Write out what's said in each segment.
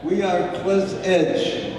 We are Cliff's Edge.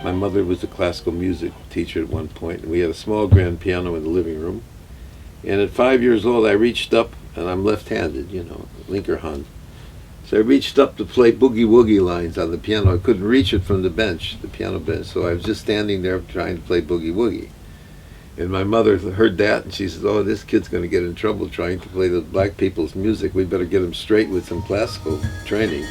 My mother was a classical music teacher at one point, and we had a small grand piano in the living room. And at 5 years old, I reached up, and I'm left-handed, linker hand. So I reached up to play boogie-woogie lines on the piano. I couldn't reach it from the bench, the piano bench, so I was just standing there trying to play boogie-woogie. And my mother heard that, and she said, "Oh, this kid's going to get in trouble trying to play the black people's music. We better get him straight with some classical training."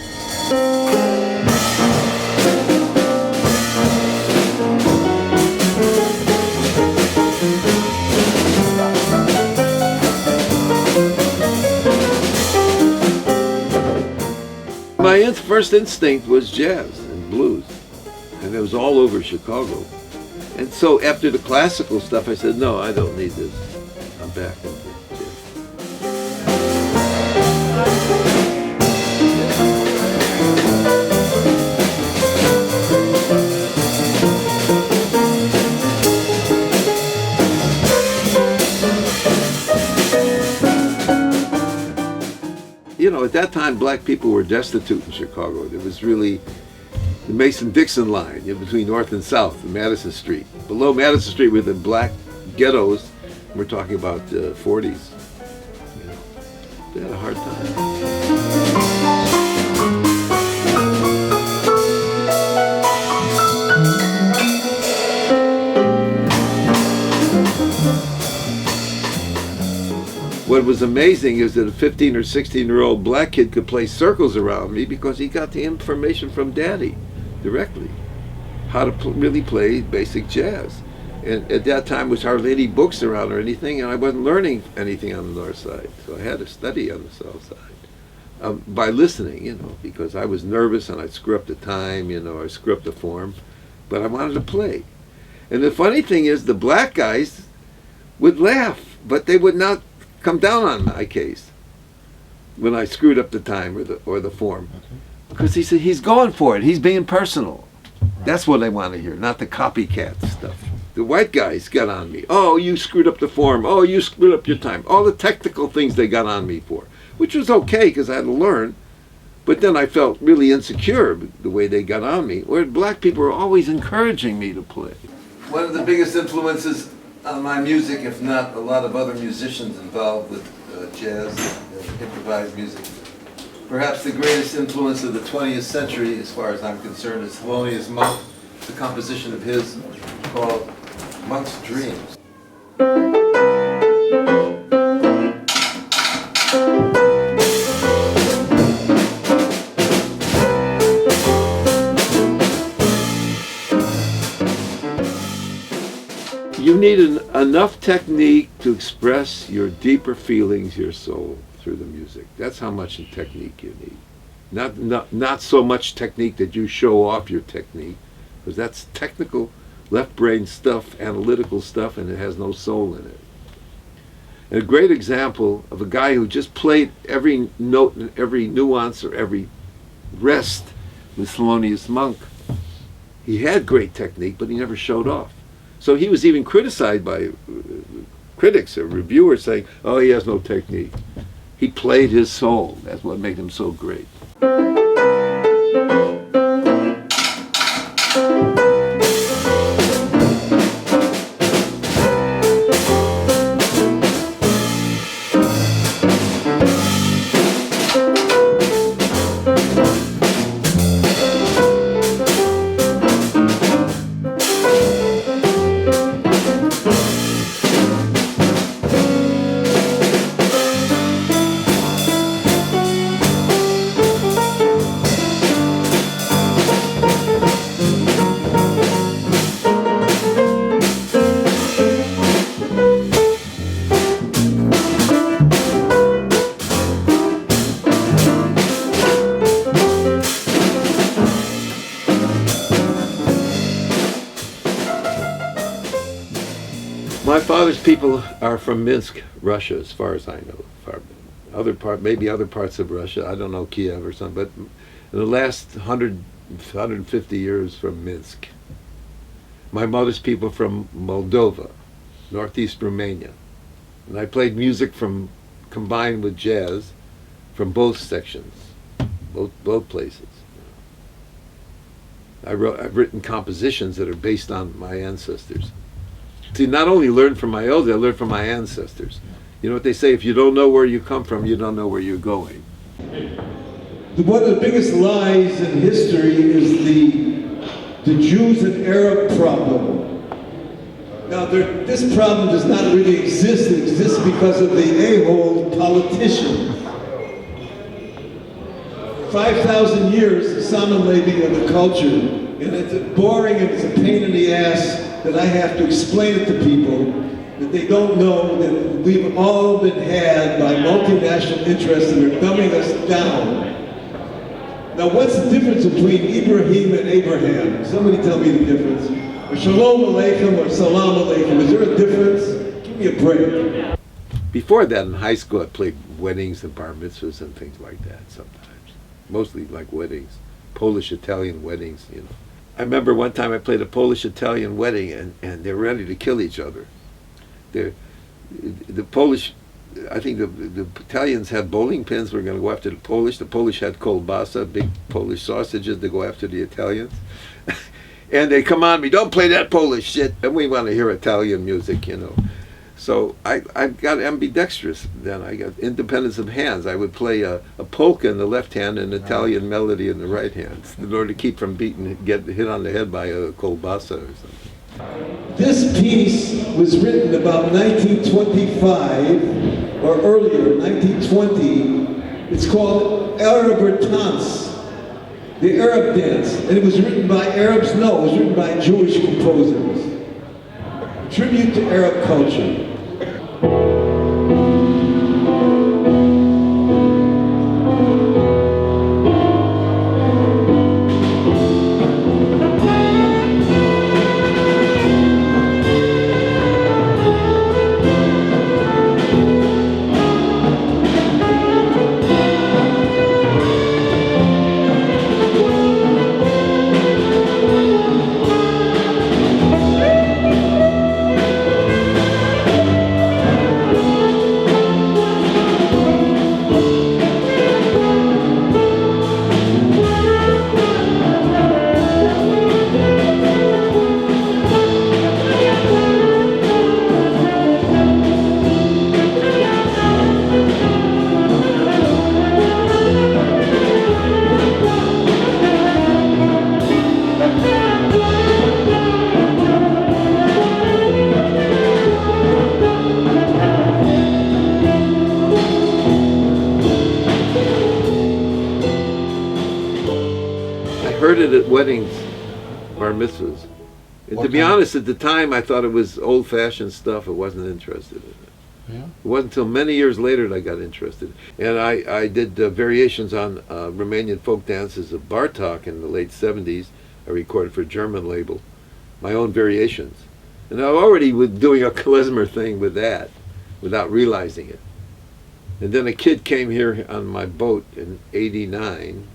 My first instinct was jazz and blues, and it was all over Chicago. And so after the classical stuff, I said, no, I don't need this. I'm back into jazz. At that time, black people were destitute in Chicago. There was really the Mason-Dixon line between North and South, Madison Street. Below Madison Street were the black ghettos. We're talking about the 40s. They had a hard time. What was amazing is that a 15 or 16-year-old black kid could play circles around me because he got the information from Daddy directly, how to really play basic jazz. And at that time, there was hardly any books around or anything, and I wasn't learning anything on the north side. So I had to study on the south side by listening, because I was nervous and I'd screw up the time, or screw up the form, but I wanted to play. And the funny thing is, the black guys would laugh, but they would not come down on my case when I screwed up the time or the form. Okay. Because he said, he's going for it. He's being personal. Right. That's what I want to hear, not the copycat stuff. The white guys got on me. Oh, you screwed up the form. Oh, you screwed up your time. All the technical things they got on me for, which was okay because I had to learn. But then I felt really insecure the way they got on me. Where black people were always encouraging me to play. One of the biggest influences on my music, if not a lot of other musicians involved with jazz and improvised music. Perhaps the greatest influence of the 20th century, as far as I'm concerned, is Thelonious Monk, the composition of his called Monk's Dreams. You need enough technique to express your deeper feelings, your soul, through the music. That's how much technique you need. Not so much technique that you show off your technique, because that's technical, left brain stuff, analytical stuff, and it has no soul in it. And a great example of a guy who just played every note and every nuance or every rest was Thelonious Monk. He had great technique, but he never showed off. So he was even criticized by critics or reviewers saying, oh, he has no technique. He played his soul. That's what made him so great. father's people are from Minsk, Russia, as far as I know. Maybe other parts of Russia. I don't know, Kiev or something. But in the last 150 years from Minsk. My mother's people from Moldova, northeast Romania. And I played music combined with jazz from both sections, both places. I've written compositions that are based on my ancestors. See, not only learn from my elders, I learned from my ancestors. You know what they say, if you don't know where you come from, you don't know where you're going. One of the biggest lies in history is the Jews and Arab problem. Now, this problem does not really exist. It exists because of the a-hole politicians. 5,000 years of Samanlevy of the culture, and it's boring and it's a pain in the ass that I have to explain it to people that they don't know that we've all been had by multinational interests that are dumbing us down. Now, what's the difference between Ibrahim and Abraham? Somebody tell me the difference. Or Shalom Aleichem or Salam Aleichem. Is there a difference? Give me a break. Before that, in high school, I played weddings and bar mitzvahs and things like that sometimes. Mostly like weddings, Polish-Italian weddings, you know. I remember one time I played a Polish-Italian wedding and they were ready to kill each other. The Polish, I think the Italians had bowling pins, were going to go after the Polish. The Polish had kolbasa, big Polish sausages to go after the Italians. And they come on me, don't play that Polish shit, and we want to hear Italian music, you know. So I got ambidextrous then. I got independence of hands. I would play a polka in the left hand and an Italian melody in the right hand in order to keep from get hit on the head by a kolbasa or something. This piece was written about 1925 or earlier, 1920. It's called Arab Dance, the Arab dance, and it was written by Arabs. No, it was written by Jewish composers. A tribute to Arab culture. Heard it at weddings, bar mitzvahs. And to be honest, at the time I thought it was old-fashioned stuff. I wasn't interested in it. Yeah. It wasn't until many years later that I got interested. And I did variations on Romanian folk dances of Bartok in the late 70s. I recorded for a German label, my own variations. And I already was doing a klezmer thing with that without realizing it. And then a kid came here on my boat in '89.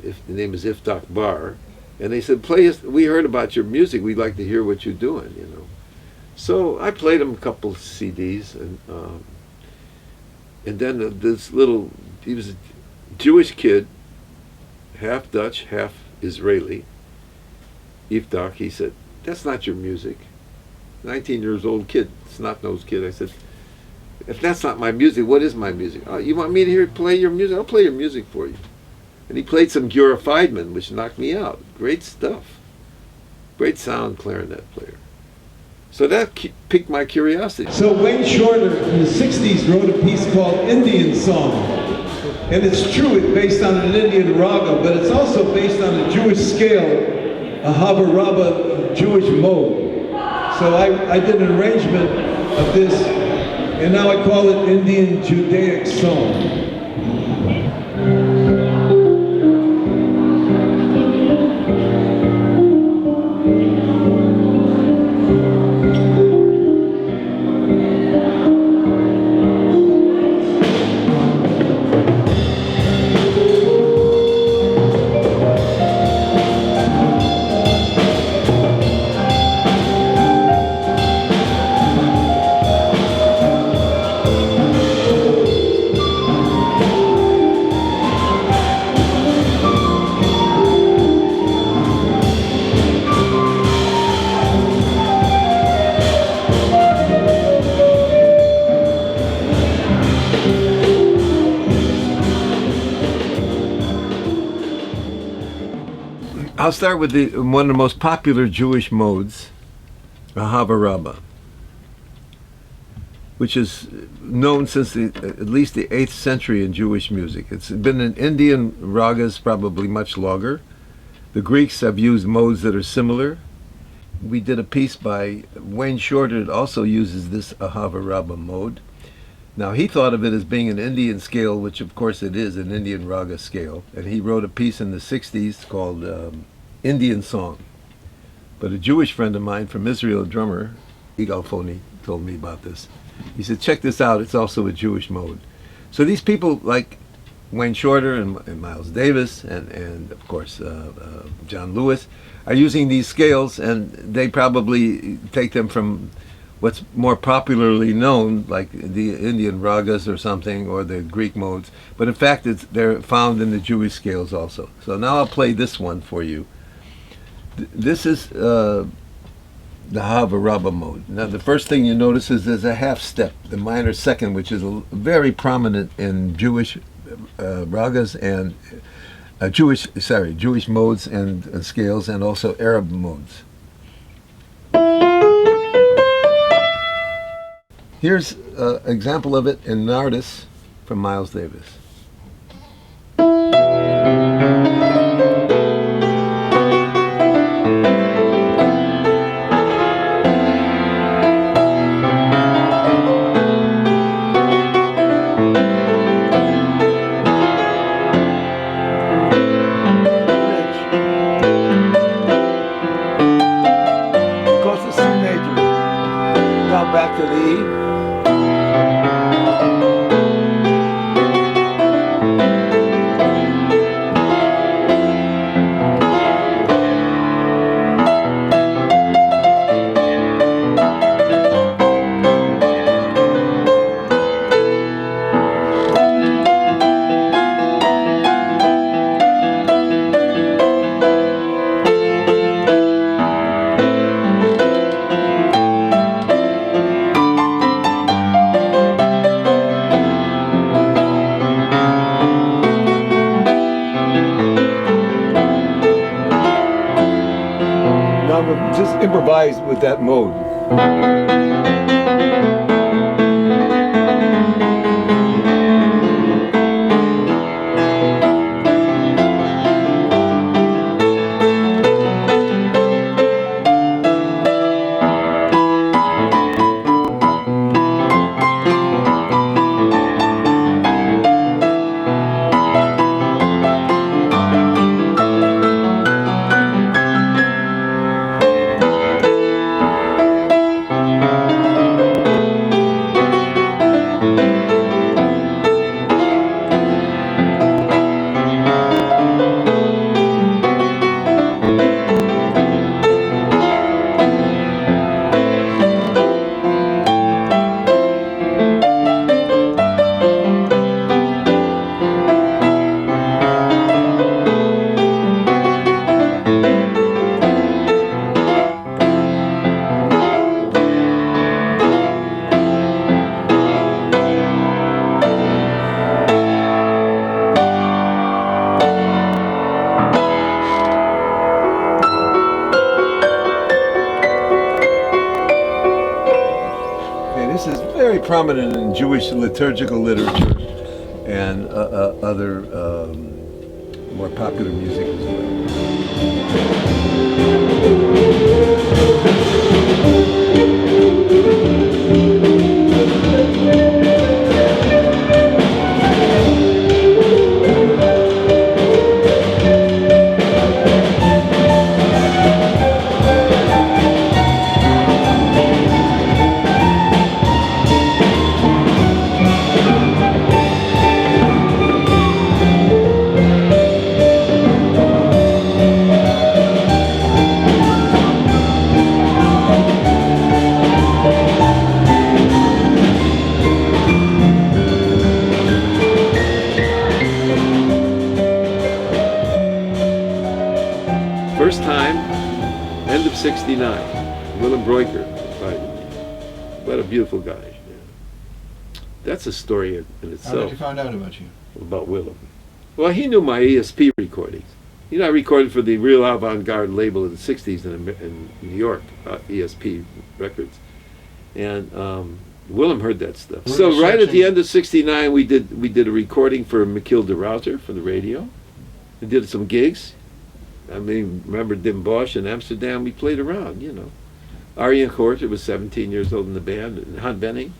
If the name is Iftak Bar, and they said, "Play us. We heard about your music. We'd like to hear what you're doing." You know, so I played him a couple of CDs, and then he was a Jewish kid, half Dutch, half Israeli. Iftak, he said, "That's not your music." 19 years old kid, snot-nosed kid. I said, "If that's not my music, what is my music? You want me to play your music? I'll play your music for you." And he played some Gura Feidman, which knocked me out. Great stuff. Great sound clarinet player. So that piqued my curiosity. So Wayne Shorter in the 60s wrote a piece called Indian Song. And it's true, it's based on an Indian raga, but it's also based on a Jewish scale, a Havaraba Jewish mode. So I did an arrangement of this, and now I call it Indian Judaic Song. I'll start with one of the most popular Jewish modes, Ahava Rabbah, which is known since at least the 8th century in Jewish music. It's been in Indian ragas probably much longer. The Greeks have used modes that are similar. We did a piece by Wayne Shorter that also uses this Ahava Rabbah mode. Now, he thought of it as being an Indian scale, which of course it is, an Indian raga scale. And he wrote a piece in the 60s called Indian Song. But a Jewish friend of mine from Israel, a drummer, Igal Foni, told me about this. He said, check this out, it's also a Jewish mode. So these people like Wayne Shorter and Miles Davis and of course John Lewis are using these scales, and they probably take them from what's more popularly known, like the Indian ragas or something, or the Greek modes. But in fact, they're found in the Jewish scales also. So now I'll play this one for you. This is the Ahava Rabbah mode. Now the first thing you notice is there's a half step, the minor second, which is very prominent in Jewish ragas and Jewish modes and scales, and also Arab modes. Here's an example of it in Nardis from Miles Davis. Goes to C major. Now back to the E. Just improvise with that mode. This is very prominent in Jewish liturgical literature and other more popular music as First time, end of '69. Willem Breuker invited me. What a beautiful guy. Yeah. That's a story in itself. How did you find out about you? About Willem. Well, he knew my ESP recordings. You know, I recorded for the Real Avant-Garde label in the 60s in New York, ESP Records. And Willem heard that stuff. So right at the end of 69, we did a recording for McKill DeRouter for the radio. We did some gigs. I mean, remember Dim Bosch in Amsterdam? We played around, you know. Arjen Korter was 17 years old in the band, and Han Benning.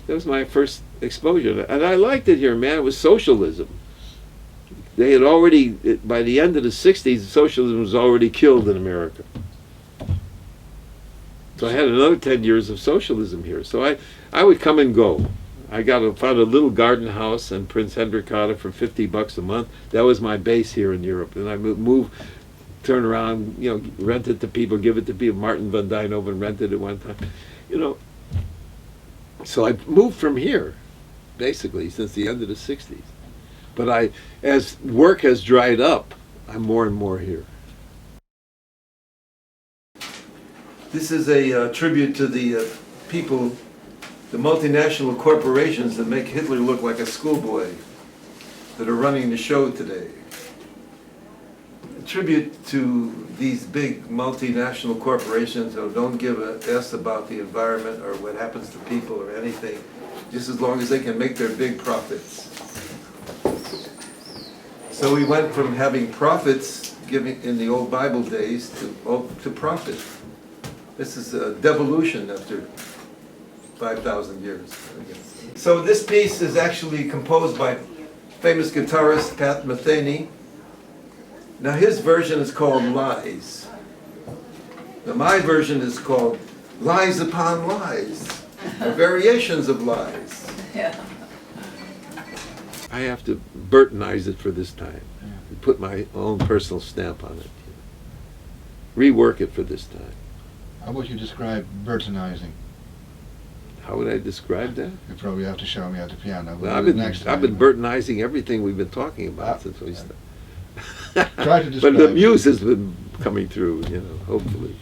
That was my first exposure. And I liked it here, man. It was socialism. They had already, by the end of the 60s, socialism was already killed in America. So I had another 10 years of socialism here. So I would come and go. I found a little garden house in Prince Hendrikade for $50 a month. That was my base here in Europe. And I moved, turn around, you know, rent it to people, give it to people. Martin van Dijnhoven rented it one time. You know, so I moved from here, basically, since the end of the 60s. But as work has dried up, I'm more and more here. This is a tribute to the people, the multinational corporations that make Hitler look like a schoolboy, that are running the show today. A tribute to these big multinational corporations who don't give a S about the environment or what happens to people or anything, just as long as they can make their big profits. So we went from having profits giving in the old Bible days to profit. This is a devolution after 5,000 years, I guess. So this piece is actually composed by famous guitarist Pat Metheny. Now his version is called Lies. Now my version is called Lies Upon Lies, or Variations of Lies. Yeah. I have to Burtonize it for this time, put my own personal stamp on it, rework it for this time. How would you describe Burtonizing? How would I describe that? You probably have to show me at the piano. Well, I've been Burtonizing everything we've been talking about since we started. Try to describe. But the muse has been coming through, you know, hopefully.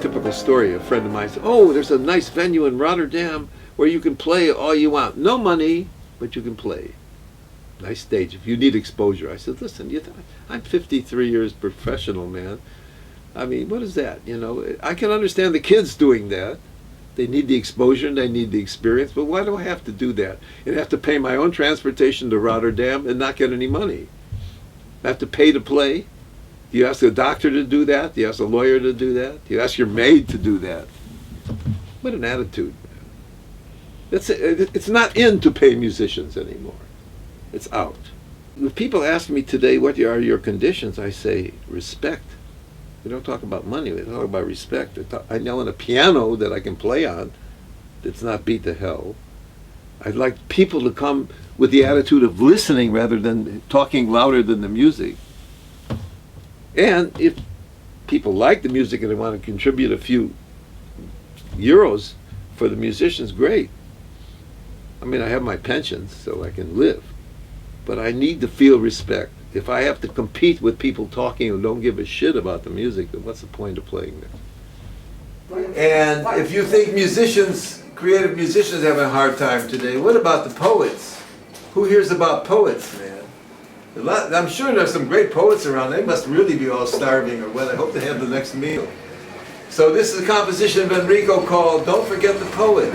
Typical story. A friend of mine said, "Oh, there's a nice venue in Rotterdam where you can play all you want. No money, but you can play. Nice stage. If you need exposure." I said, "Listen, I'm 53 years professional, man. I mean, what is that? You know, I can understand the kids doing that. They need the exposure and they need the experience, but why do I have to do that? And have to pay my own transportation to Rotterdam and not get any money? I have to pay to play? Do you ask a doctor to do that? Do you ask a lawyer to do that? Do you ask your maid to do that?" What an attitude. It's not in to pay musicians anymore. It's out. When people ask me today, what are your conditions? I say, respect. We don't talk about money, we talk about respect. I know on a piano that I can play on that's not beat to hell. I'd like people to come with the attitude of listening rather than talking louder than the music. And if people like the music and they want to contribute a few euros for the musicians, great. I mean, I have my pensions, so I can live. But I need to feel respect. If I have to compete with people talking who don't give a shit about the music, then what's the point of playing there? And if you think creative musicians have a hard time today, what about the poets? Who hears about poets, man? I'm sure there's some great poets around. They must really be all starving or what. I hope they have the next meal. So this is a composition of Enrico called "Don't Forget the Poet."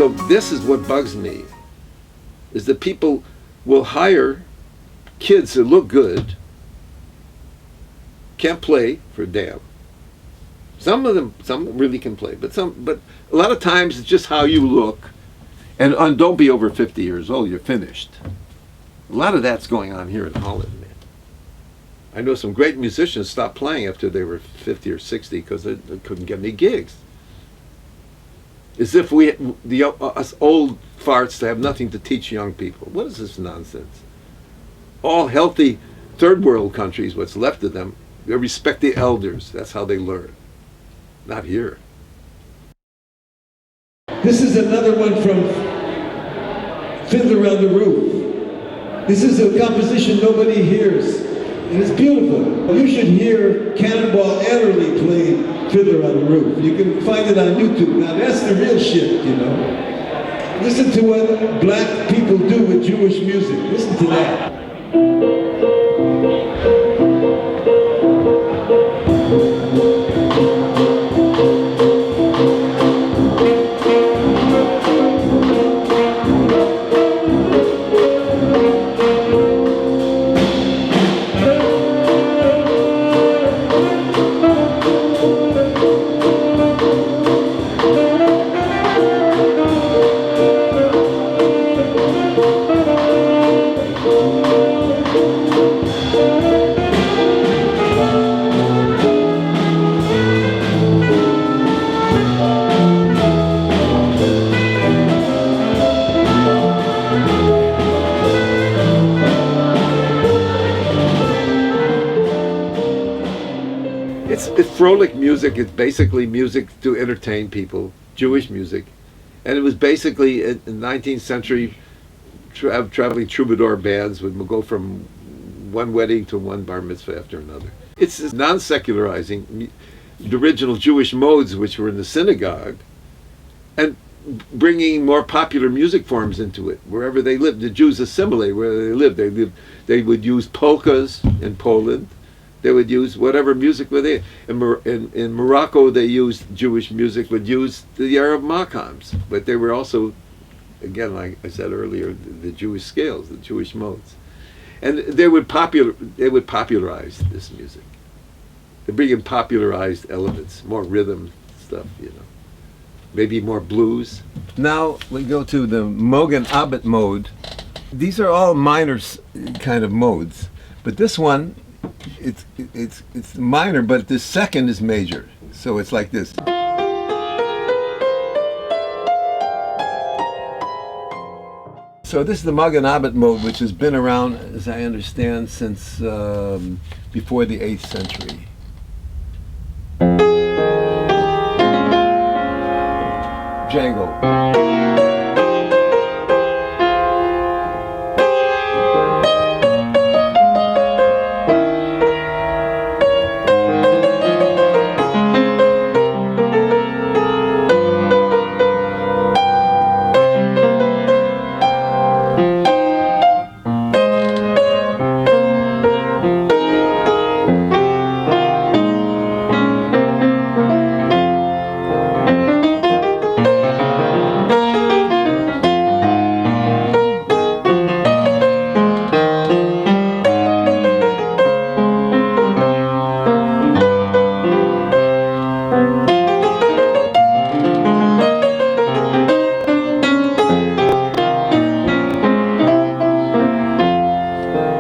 So this is what bugs me, is that people will hire kids that look good, can't play for damn. Some really can play, but a lot of times it's just how you look. And don't be over 50 years old, you're finished. A lot of that's going on here in Holland, man. I know some great musicians stopped playing after they were 50 or 60 because they couldn't get any gigs. As if us old farts have nothing to teach young people. What is this nonsense? All healthy third world countries, what's left of them, they respect the elders. That's how they learn. Not here. This is another one from Fiddler on the Roof. This is a composition nobody hears, and it's beautiful. You should hear Cannonball Adderley play Fiddler on the Roof. You can find it on YouTube. Now that's the real shit, you know. Listen to what black people do with Jewish music. Listen to that. It's frolic music. It's basically music to entertain people, Jewish music. And it was basically in the 19th century, traveling troubadour bands would go from one wedding to one bar mitzvah after another. It's non-secularizing the original Jewish modes which were in the synagogue and bringing more popular music forms into it wherever they lived. The Jews assimilate where they lived. They would use polkas in Poland. They would use whatever music were there. In Morocco, they used Jewish music, would use the Arab maqams, but they were also, again, like I said earlier, the Jewish scales, the Jewish modes, and they would popularize this music. They bring in popularized elements, more rhythm stuff, you know, maybe more blues. Now we go to the Mogen Abet mode. These are all minor kind of modes, but this one, it's minor, but the second is major. So it's like this. So this is the Mogen Abet mode, which has been around, as I understand, since before the 8th century. Django.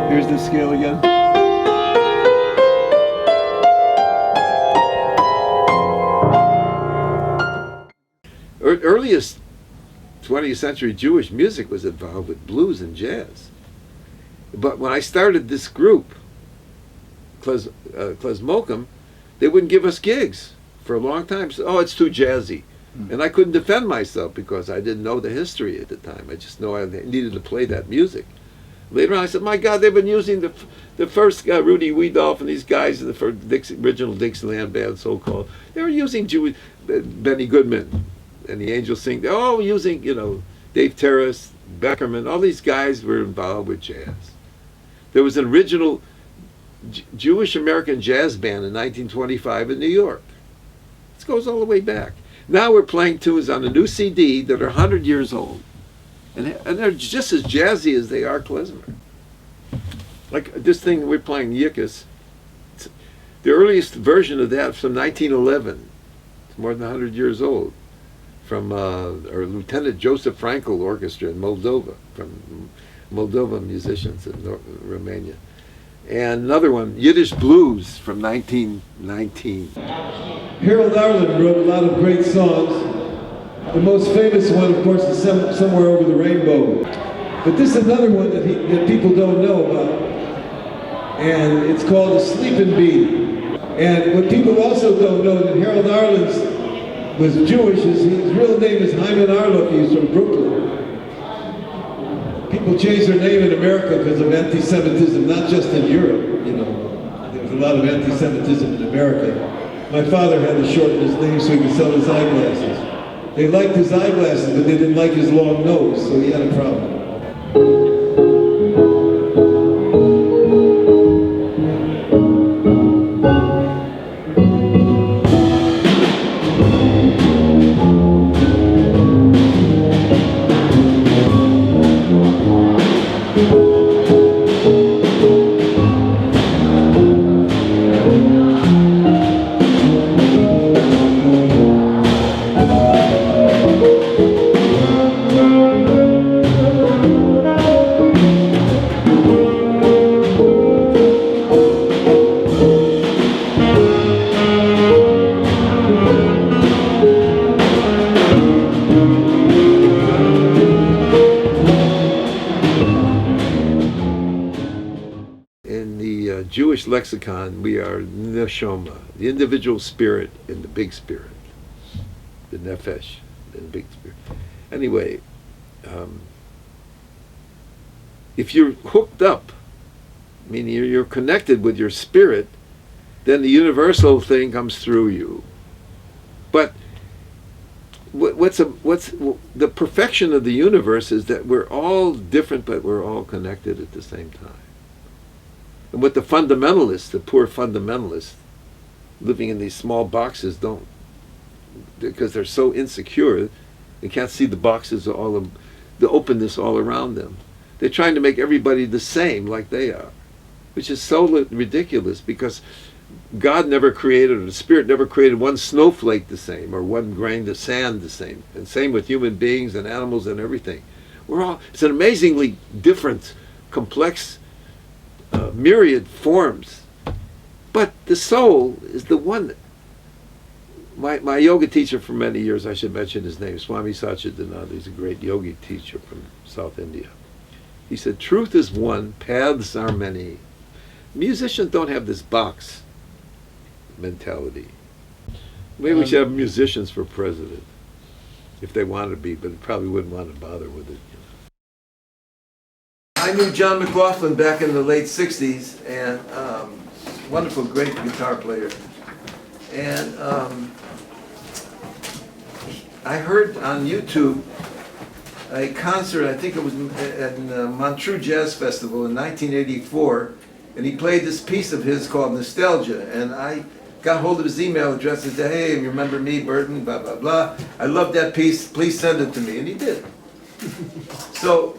Here's the scale again. Earliest 20th century Jewish music was involved with blues and jazz. But when I started this group, Klezmokum, they wouldn't give us gigs for a long time. So, it's too jazzy. And I couldn't defend myself because I didn't know the history at the time. I just know I needed to play that music. Later on, I said, my God, they've been using the first Rudy Weedolf and these guys in the first original Dixieland band, so-called. They were using Benny Goodman and the Angels Sing. They're all using, Dave Terrace, Beckerman. All these guys were involved with jazz. There was an original Jewish-American jazz band in 1925 in New York. This goes all the way back. Now we're playing tunes on a new CD that are 100 years old. And they're just as jazzy as they are klezmer. Like this thing we're playing, Yikas, the earliest version of that from 1911. It's more than 100 years old. From our Lieutenant Joseph Frankel Orchestra in Moldova, from Moldova musicians in Romania. And another one, Yiddish Blues from 1919. Harold Arlen wrote a lot of great songs. The most famous one, of course, is Somewhere Over the Rainbow. But this is another one that people don't know about. And it's called The Sleepin' Bee. And what people also don't know, that Harold Arlen was Jewish. His real name is Hyman Arloff. He's from Brooklyn. People changed their name in America because of anti-Semitism, not just in Europe. You know, there was a lot of anti-Semitism in America. My father had to shorten his name so he could sell his eyeglasses. They liked his eyeglasses, but they didn't like his long nose, so he had a problem. Jewish lexicon, we are neshama, the individual spirit in the big spirit, the nefesh, in the big spirit. Anyway, if you're hooked up, meaning you're connected with your spirit, then the universal thing comes through you. But what's the perfection of the universe is that we're all different, but we're all connected at the same time. And what the fundamentalists, the poor fundamentalists, living in these small boxes don't, because they're so insecure, they can't see the boxes, the openness all around them. They're trying to make everybody the same like they are, which is so ridiculous, because God never created, or the Spirit never created one snowflake the same, or one grain of sand the same. And same with human beings and animals and everything. It's an amazingly different, complex, myriad forms, but the soul is the one that, my yoga teacher for many years, I should mention his name, Swami Satchidananda, he's a great yogi teacher from South India. He said, truth is one, paths are many. Musicians don't have this box mentality. Maybe we should have musicians for president, if they wanted to be, but they probably wouldn't want to bother with it. I knew John McLaughlin back in the late 60s, and wonderful, great guitar player. And I heard on YouTube a concert, I think it was at Montreux Jazz Festival in 1984, and he played this piece of his called Nostalgia, and I got hold of his email address and said, hey, you remember me, Burton, blah, blah, blah. I love that piece, please send it to me, and he did. So,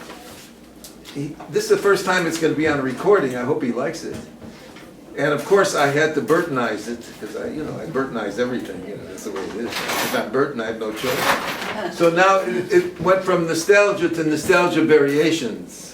this is the first time it's going to be on a recording. I hope he likes it. And of course, I had to Burtonize it, because I Burtonize everything. That's the way it is. If I'm Burton, I have no choice. So now it went from nostalgia to nostalgia variations.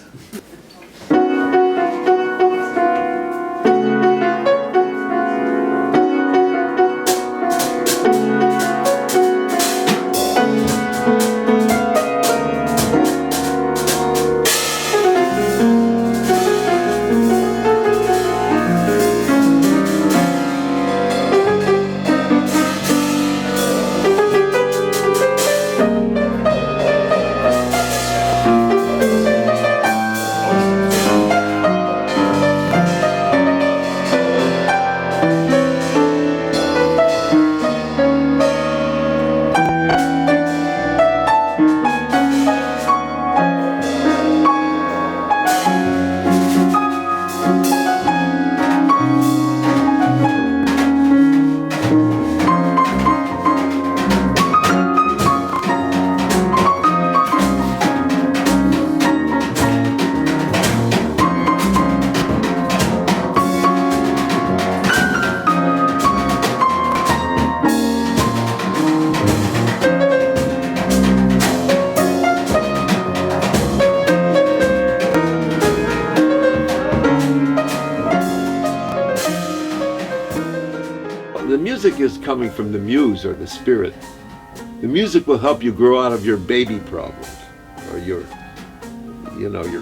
the music is coming from the muse or the spirit. The music will help you grow out of your baby problems or your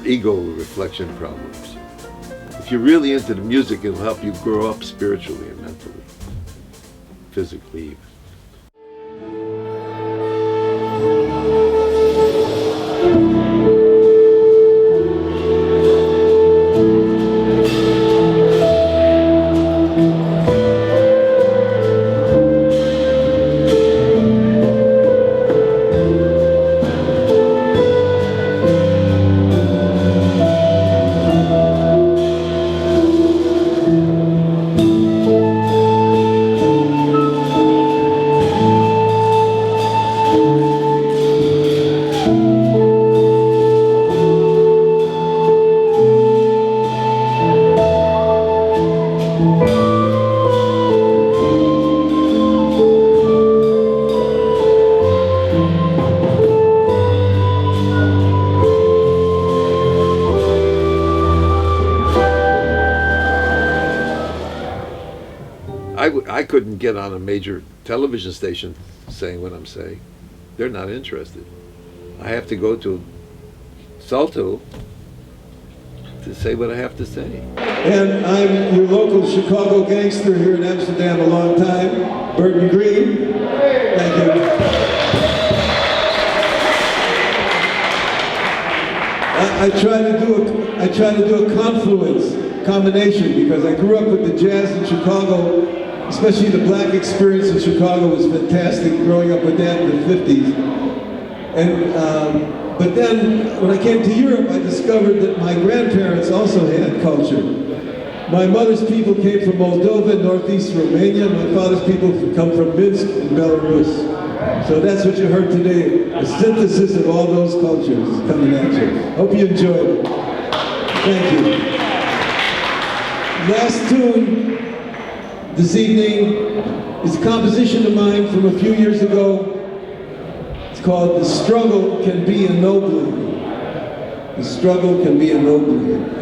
ego reflection problems. If you're really into the music, it'll help you grow up spiritually and mentally, physically even. I couldn't get on a major television station saying what I'm saying. They're not interested. I have to go to Salto to say what I have to say. And I'm your local Chicago gangster here in Amsterdam a long time, Burton Green. Thank you. I try to do a confluence, combination, because I grew up with the jazz in Chicago, especially the black experience in Chicago was fantastic, growing up with that in the 50s. And, but then, when I came to Europe, I discovered that my grandparents also had culture. My mother's people came from Moldova, northeast Romania. My father's people come from Minsk and Belarus. So that's what you heard today, a synthesis of all those cultures coming at you. Hope you enjoyed it. Thank you. Last tune this evening is a composition of mine from a few years ago. It's called The Struggle Can Be Ennobling. The Struggle Can Be Ennobling.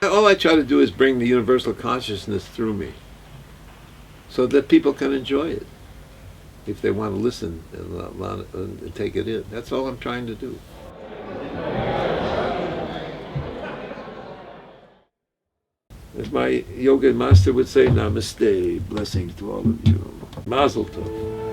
All I try to do is bring the universal consciousness through me so that people can enjoy it if they want to listen and take it in. That's all I'm trying to do. As my yoga master would say, namaste, blessings to all of you. Mazel tov.